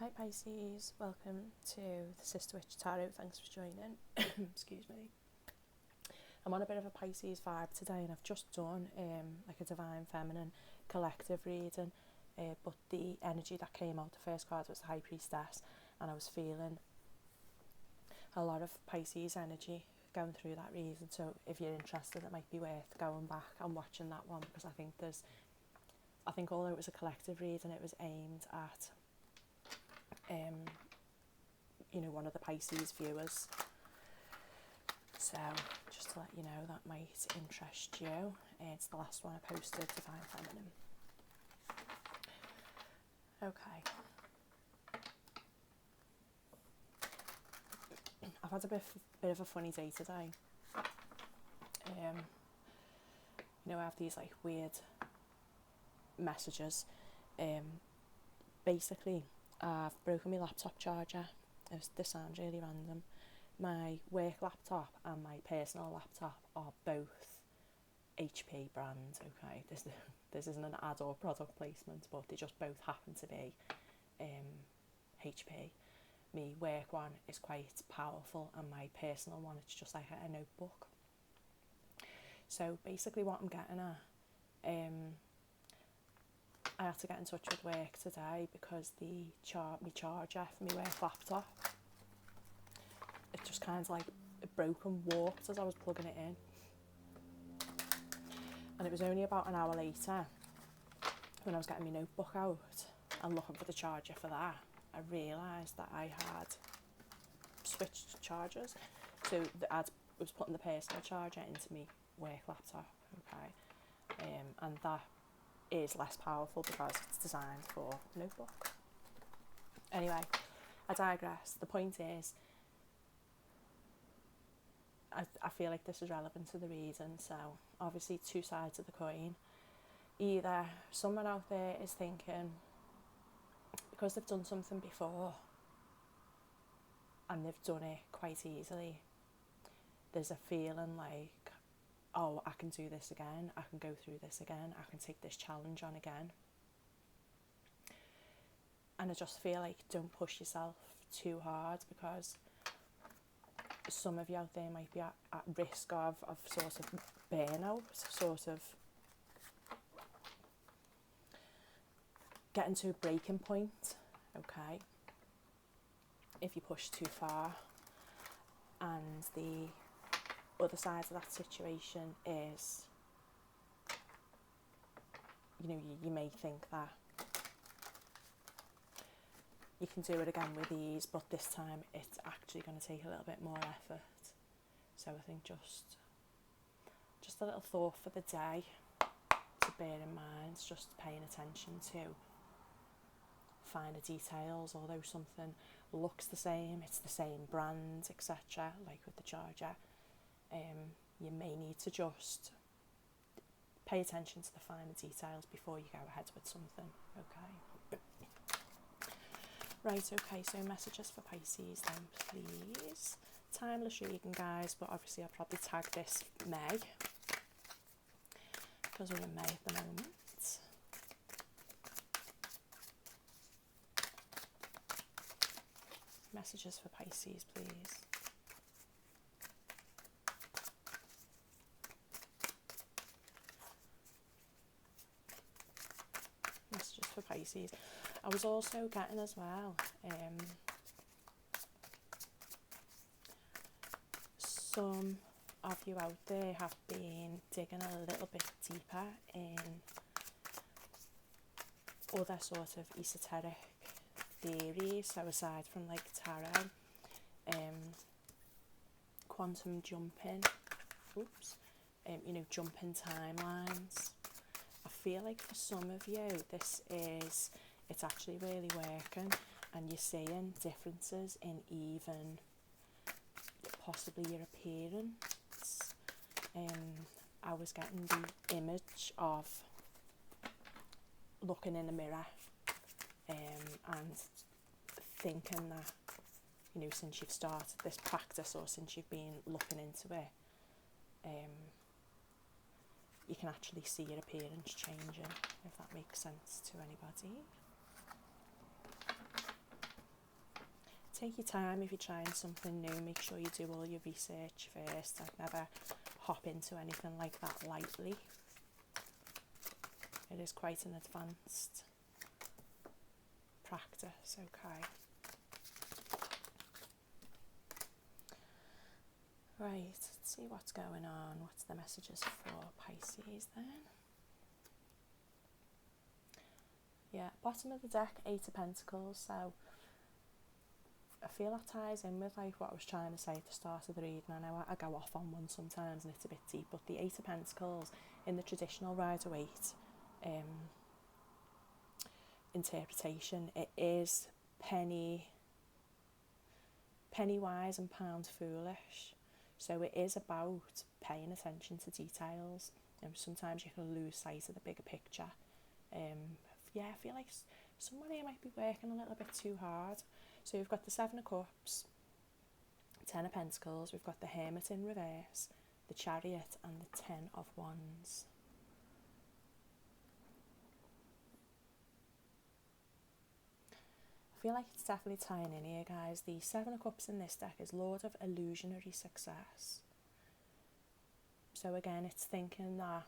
Hi Pisces, welcome to the Sister Witch Tarot. Thanks for joining. Excuse me. I'm on a bit of a Pisces vibe today, and I've just done like a Divine Feminine collective reading, but the energy that came out, the first card was the High Priestess, and I was feeling a lot of Pisces energy going through that reading. So if you're interested, it might be worth going back and watching that one, because I think although it was a collective reading, it was aimed at one of the Pisces viewers. So just to let you know, that might interest you. It's the last one I posted, Divine Feminine. Okay. I've had a bit of a funny day today. I have these like weird messages. Basically, I've broken my laptop charger. This sounds really random. My work laptop and my personal laptop are both HP brand, okay? This isn't an ad or product placement, but they just both happen to be HP. My work one is quite powerful, and my personal one, it's just like a notebook. So basically what I'm getting at, I had to get in touch with work today because my charger for my work laptop, it just kind of like it broke and warped as I was plugging it in. And it was only about an hour later, when I was getting my notebook out and looking for the charger for that, I realised that I had switched chargers. So I was putting the personal charger into my work laptop, okay? And that is less powerful because it's designed for a notebook. Anyway, I digress. The point is, I feel like this is relevant to the reason. So obviously two sides of the coin. Either someone out there is thinking, because they've done something before and they've done it quite easily, there's a feeling like, oh, I can do this again, I can go through this again, I can take this challenge on again. And I just feel like, don't push yourself too hard, because some of you out there might be at risk of sort of burnout, sort of getting to a breaking point, okay, if you push too far. And the other side of that situation is, you may think that you can do it again with ease, but this time it's actually going to take a little bit more effort. So I think just a little thought for the day to bear in mind, just paying attention to finer details. Although something looks the same, it's the same brand, etc., like with the charger, you may need to just pay attention to the finer details before you go ahead with something, okay? Right, okay, so messages for Pisces then, please. Timeless reading, guys, but obviously I'll probably tag this May, because we're in May at the moment. Messages for Pisces, please. Messages for Pisces. I was also getting as well, some of you out there have been digging a little bit deeper in other sort of esoteric theories. So aside from like tarot, quantum jumping, jumping timelines. I feel like for some of you, it's actually really working, and you're seeing differences in even possibly your appearance. I was getting the image of looking in a mirror and thinking that, since you've started this practice, or since you've been looking into it, you can actually see your appearance changing, if that makes sense to anybody. take your time if you're trying something new. Make sure you do all your research first. I'd never hop into anything like that lightly. It is quite an advanced practice, okay. Right, let's see what's going on. What's the messages for Pisces then? Yeah, bottom of the deck, 8 of Pentacles. So I feel that ties in with like what I was trying to say at the start of the reading. I know I go off on one sometimes and it's a bit deep, but the 8 of Pentacles in the traditional Rider-Waite interpretation, it is penny wise and pound foolish. So it is about paying attention to details. Sometimes you can lose sight of the bigger picture. Yeah, I feel like somebody might be working a little bit too hard. So we've got the 7 of Cups, 10 of Pentacles, we've got the Hermit in reverse, the Chariot and the 10 of Wands. I feel like it's definitely tying in here, guys. The 7 of Cups in this deck is Lord of Illusionary Success. So again, it's thinking that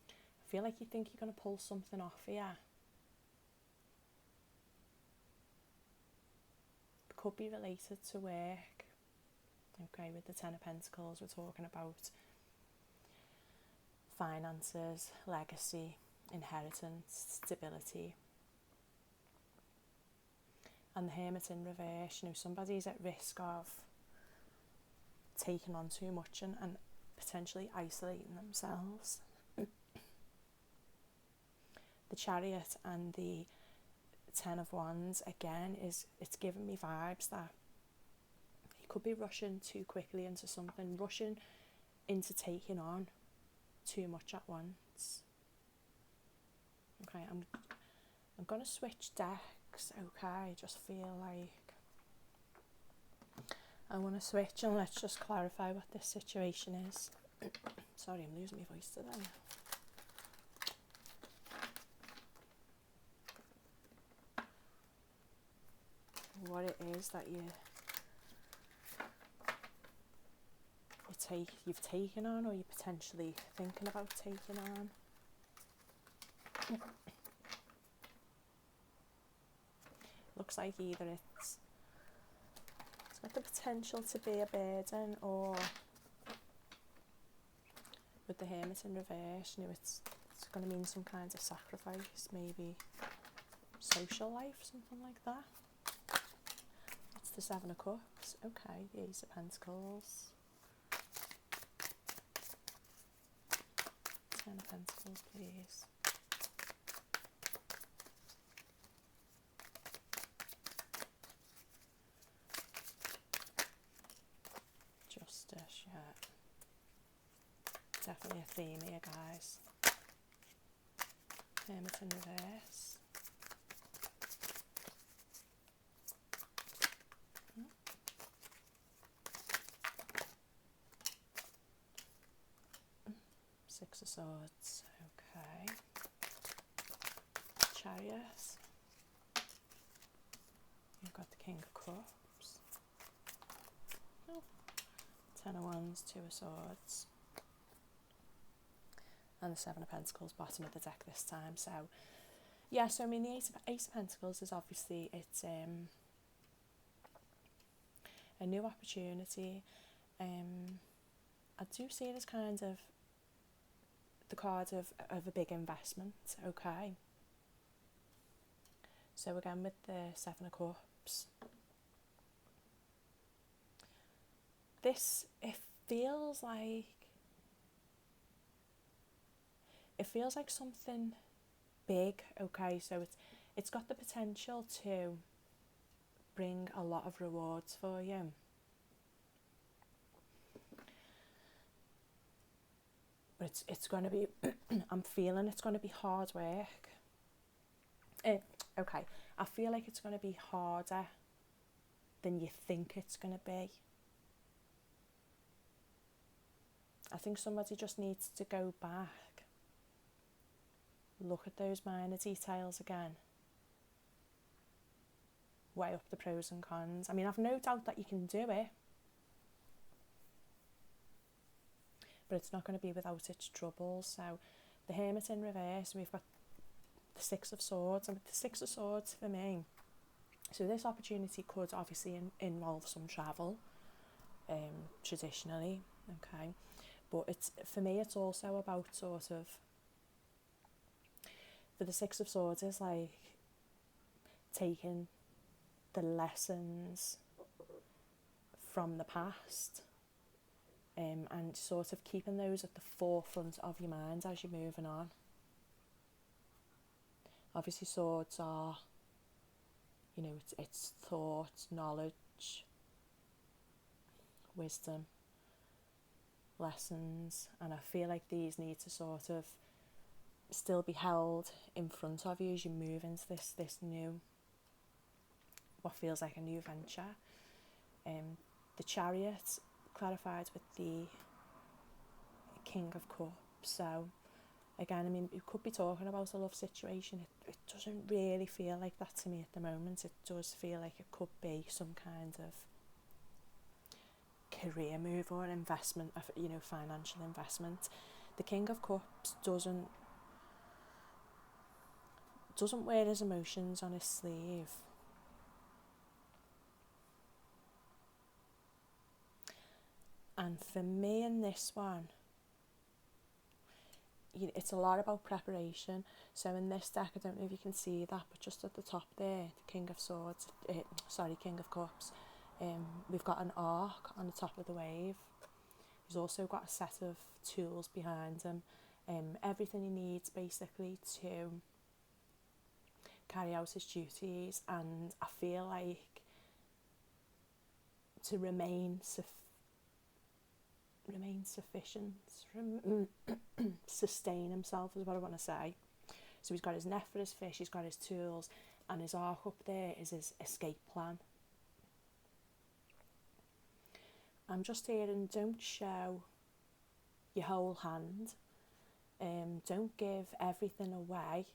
I feel like you think you're going to pull something off here. It could be related to work. Okay, with the 10 of Pentacles, we're talking about finances, legacy, inheritance, stability. And the Hermit in reverse, you know, somebody's at risk of taking on too much and potentially isolating themselves. The Chariot and the 10 of Wands, again, it's giving me vibes that you could be rushing too quickly into something, rushing into taking on too much at once. Okay, I'm going to switch decks, okay, I just feel like I want to switch and let's just clarify what this situation is. Sorry, I'm losing my voice today. What it is that you've taken on, or you're potentially thinking about taking on. Looks like either it's got the potential to be a burden, or with the Hermit in reverse, you know, it's going to mean some kind of sacrifice, maybe social life, something like that. It's the 7 of Cups, okay, the Ace of Pentacles, 10 of Pentacles, please. Justice, yeah. Definitely a theme here, guys. Hermit in reverse. Six of Swords, okay. Chariot. You've got the King of Cups. Oh. 10 of Wands, 2 of Swords. And the 7 of Pentacles, bottom of the deck this time. So, yeah, so I mean, the Ace of Pentacles is obviously, it's a new opportunity. I do see it as kind of the card of a big investment, okay. So again, with the 7 of Cups, this, it feels like something big, okay. So it's got the potential to bring a lot of rewards for you. But it's going to be, I'm feeling it's going to be hard work. Okay, I feel like it's going to be harder than you think it's going to be. I think somebody just needs to go back, look at those minor details again, weigh up the pros and cons. I mean, I've no doubt that you can do it, but it's not going to be without its troubles. So the Hermit in reverse, we've got the Six of Swords, and with the Six of Swords for me, so this opportunity could obviously involve some travel, traditionally, okay, but it's, for me, it's also about sort of, for the Six of Swords is like taking the lessons from the past, and sort of keeping those at the forefront of your mind as you're moving on. Obviously swords are, you know, it's thought, knowledge, wisdom, lessons, and I feel like these need to sort of still be held in front of you as you move into this new, what feels like a new venture. The Chariot clarified with the King of Cups. So again, I mean, you could be talking about a love situation. It doesn't really feel like that to me at the moment. It does feel like it could be some kind of career move or investment, you know, financial investment. The King of Cups doesn't wear his emotions on his sleeve. And for me in this one, it's a lot about preparation. So in this deck, I don't know if you can see that, but just at the top there, the King of Swords, King of Cups, we've got an arc on the top of the wave. He's also got a set of tools behind him, everything he needs basically to carry out his duties, and I feel like to remain sufficient, sustain himself is what I want to say. So he's got his net for his fish, he's got his tools, and his arc up there is his escape plan. I'm just hearing, don't show your whole hand, don't give everything away,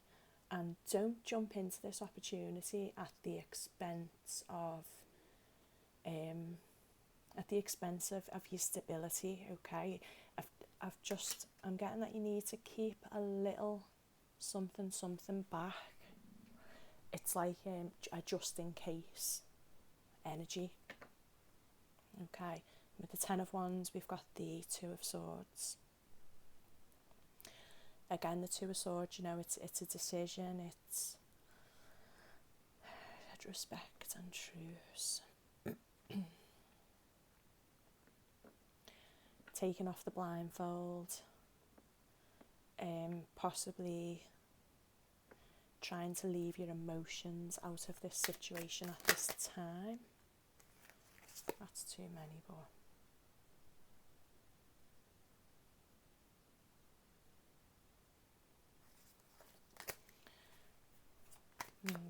and don't jump into this opportunity at the expense of your stability, okay? I'm getting that you need to keep a little something back. It's like a just in case energy, okay? With the Ten of Wands, we've got the Two of Swords. Again, the Two of Swords, you know, it's a decision, it's respect and truce. Taking off the blindfold, possibly trying to leave your emotions out of this situation at this time. That's too many, but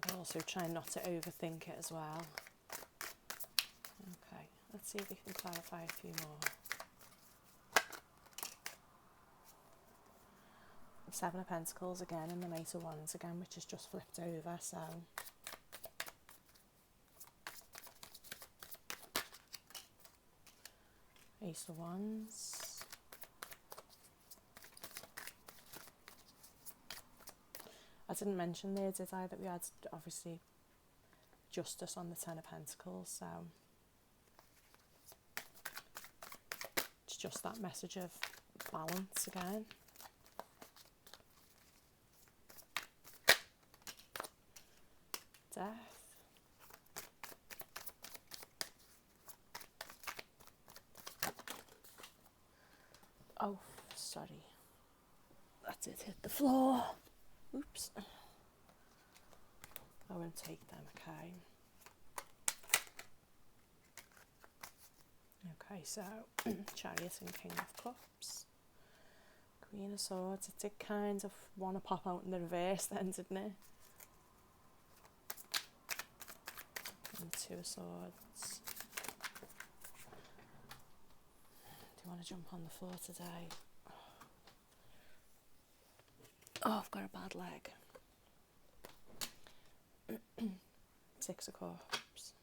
but also try not to overthink it as well. Okay, let's see if we can clarify a few more. Seven of Pentacles again, and the Knight of Wands again, which is just flipped over, so Ace of Wands, I didn't mention there, did I, that we had obviously Justice on the Ten of Pentacles, so it's just that message of balance again. Death. Oh, sorry. That did hit the floor. Oops. I won't take them, okay. Okay, so Chariot and King of Cups. Queen of Swords. It did kind of want to pop out in the reverse then, didn't it? And Two of Swords. Do you want to jump on the floor today? Oh, I've got a bad leg. Six of Cups.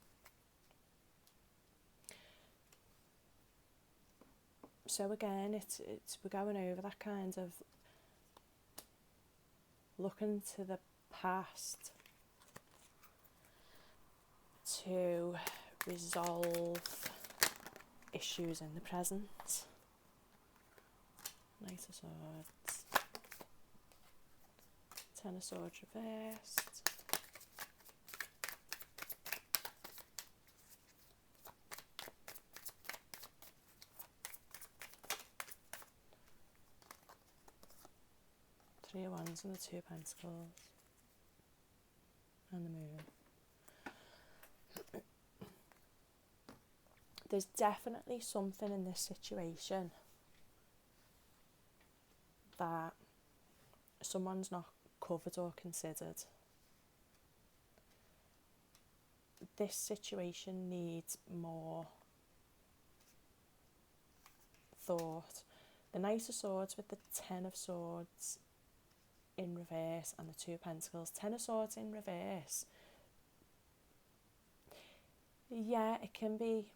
So again, it's we're going over that kind of looking to the past to resolve issues in the present. Knight of Swords, Ten of Swords reversed, Three of Wands and the Two of Pentacles, and the Moon. There's definitely something in this situation that someone's not covered or considered. This situation needs more thought. The Knight of Swords with the Ten of Swords in reverse and the Two of Pentacles. Ten of Swords in reverse. Yeah, it can be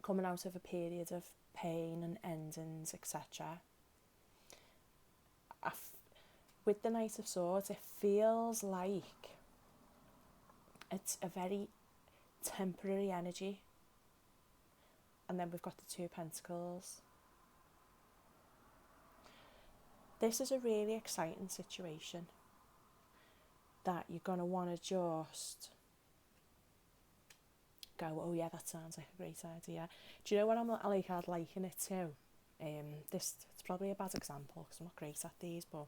coming out of a period of pain and endings, etc. With the Knight of Swords, it feels like it's a very temporary energy. And then we've got the Two of Pentacles. This is a really exciting situation that you're going to want to just go, oh yeah, that sounds like a great idea. Do you know what I'd liken it to? It's probably a bad example because I'm not great at these, but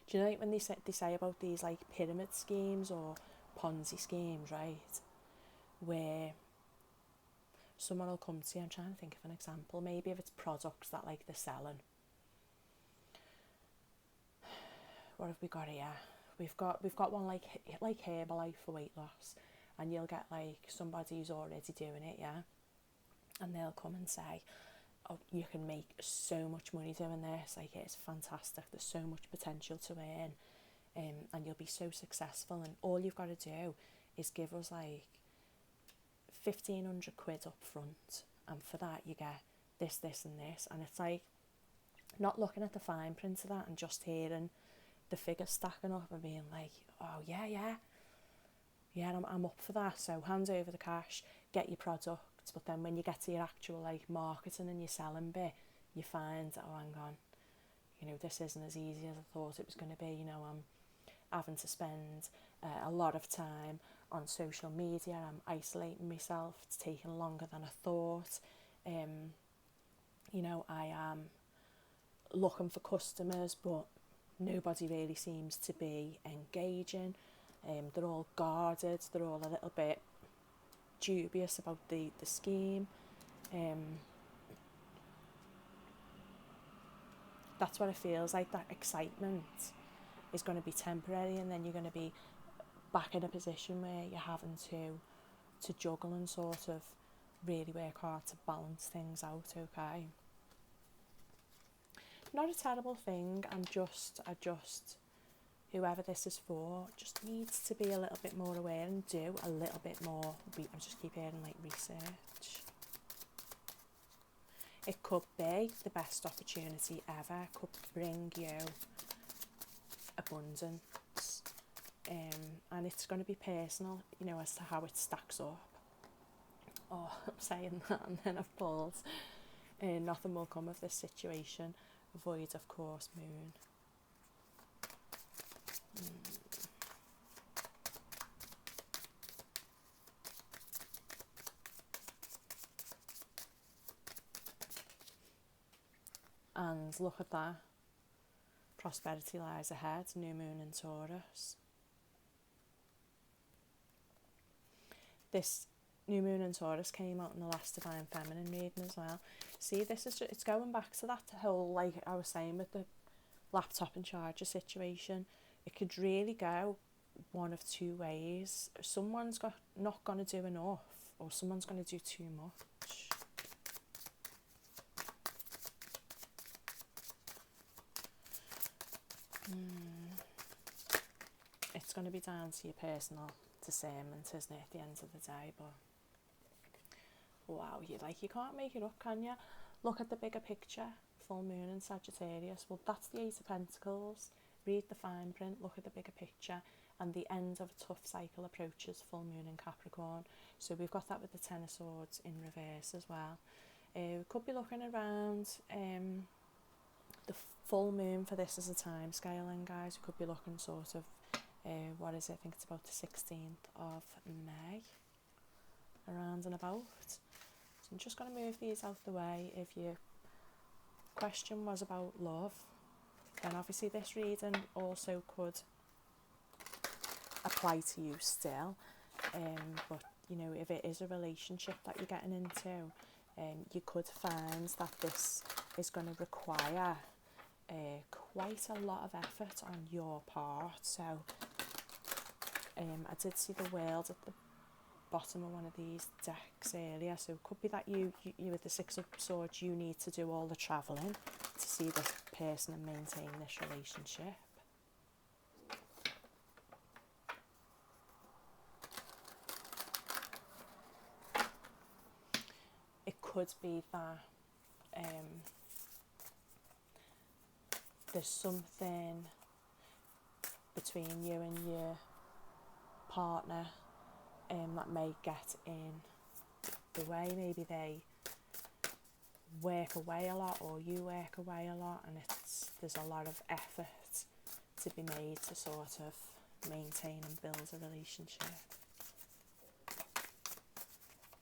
do you know like when they say about these like pyramid schemes or Ponzi schemes, right? Where someone will come to you, I'm trying to think of an example, maybe if it's products that like they're selling. What have we got here? We've got one like Herbalife for weight loss, and you'll get like somebody who's already doing it, yeah, and they'll come and say, oh, you can make so much money doing this, like it's fantastic, there's so much potential to earn, and you'll be so successful, and all you've got to do is give us like 1,500 quid up front, and for that you get this, this and this. And it's like not looking at the fine print of that and just hearing the figures stacking up and being like, oh yeah, I'm up for that, so hand over the cash, get your products. But then when you get to your actual like marketing and your selling bit, you find, oh hang on, you know, this isn't as easy as I thought it was going to be. You know, I'm having to spend a lot of time on social media, I'm isolating myself, it's taking longer than I thought. You know, I am looking for customers, but nobody really seems to be engaging. They're all guarded, they're all a little bit dubious about the scheme. That's what it feels like. That excitement is going to be temporary, and then you're going to be back in a position where you're having to juggle and sort of really work hard to balance things out, okay? Not a terrible thing, I just whoever this is for just needs to be a little bit more aware and do a little bit more. I just keep hearing like research. It could be the best opportunity ever. It could bring you abundance, and it's going to be personal, you know, as to how it stacks up. Oh, I'm saying that and then I've pulled. Nothing will come of this situation. Avoid, of course, Moon. And look at that. Prosperity lies ahead. New Moon in Taurus. This New Moon in Taurus came out in the last Divine Feminine reading as well. See, this is it's going back to that whole, like I was saying with the laptop and charger situation. It could really go one of two ways. Someone's not going to do enough, or someone's going to do too much. it's going to be down to your personal discernment, isn't it, at the end of the day? But wow, you can't make it up, can you? Look at the bigger picture. Full moon in Sagittarius. Well, that's the Eight of Pentacles. Read the fine print, look at the bigger picture, and the end of a tough cycle approaches. Full moon in Capricorn. So we've got that with the Ten of Swords in reverse as well. We could be looking around the full moon for this as a time scale, and guys, we could be looking sort of what is it? I think it's about the 16th of May, around and about. So I'm just going to move these out the way. If your question was about love, then obviously this reading also could apply to you still. But you know, if it is a relationship that you're getting into, you could find that this is going to require quite a lot of effort on your part. So I did see the World at the bottom of one of these decks earlier, so it could be that you with the Six of Swords, you need to do all the travelling to see this person and maintain this relationship. It could be that there's something between you and your partner that may get in the way. Maybe they work away a lot, or you work away a lot, and there's a lot of effort to be made to sort of maintain and build a relationship.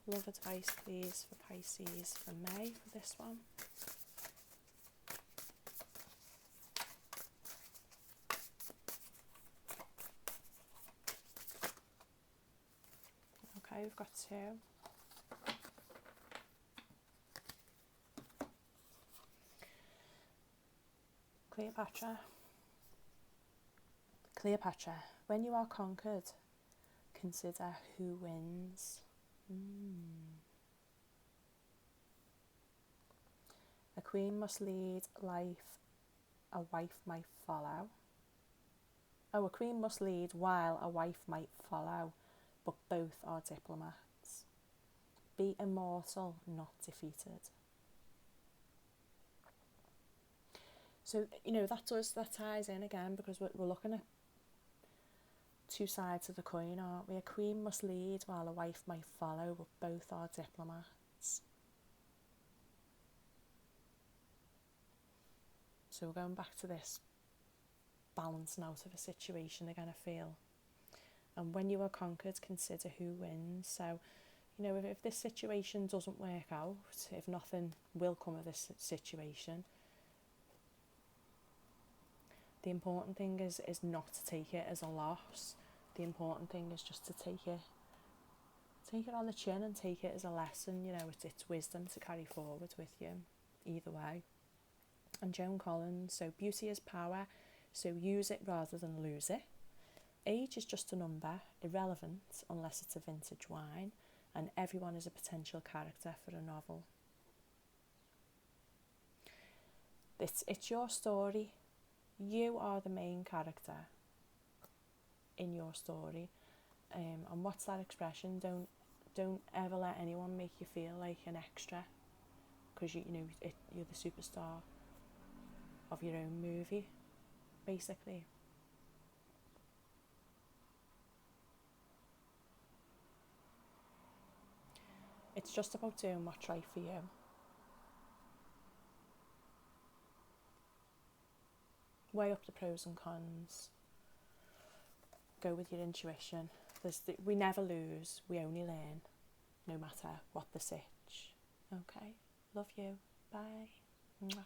Love advice, please, for Pisces for May for this one. Okay, we've got two. Cleopatra, when you are conquered, consider who wins. A queen must lead life, a wife might follow. Oh, a queen must lead while a wife might follow, but both are diplomats. Be immortal, not defeated. So, you know, that ties in again, because we're looking at two sides of the coin, aren't we? A queen must lead while a wife might follow, but both are diplomats. So we're going back to this balancing out of a situation again, I feel. And when you are conquered, consider who wins. So, you know, if this situation doesn't work out, if nothing will come of this situation, the important thing is not to take it as a loss. The important thing is just to take it on the chin and take it as a lesson. You know, it's wisdom to carry forward with you, either way. And Joan Collins, so beauty is power, so use it rather than lose it. Age is just a number, irrelevant unless it's a vintage wine, and everyone is a potential character for a novel. It's your story. You are the main character in your story. And what's that expression? Don't ever let anyone make you feel like an extra, because you're the superstar of your own movie, basically. It's just about doing what's right for you. Weigh up the pros and cons. Go with your intuition. We never lose, we only learn, no matter what the sitch. Okay, love you. Bye. Mwah.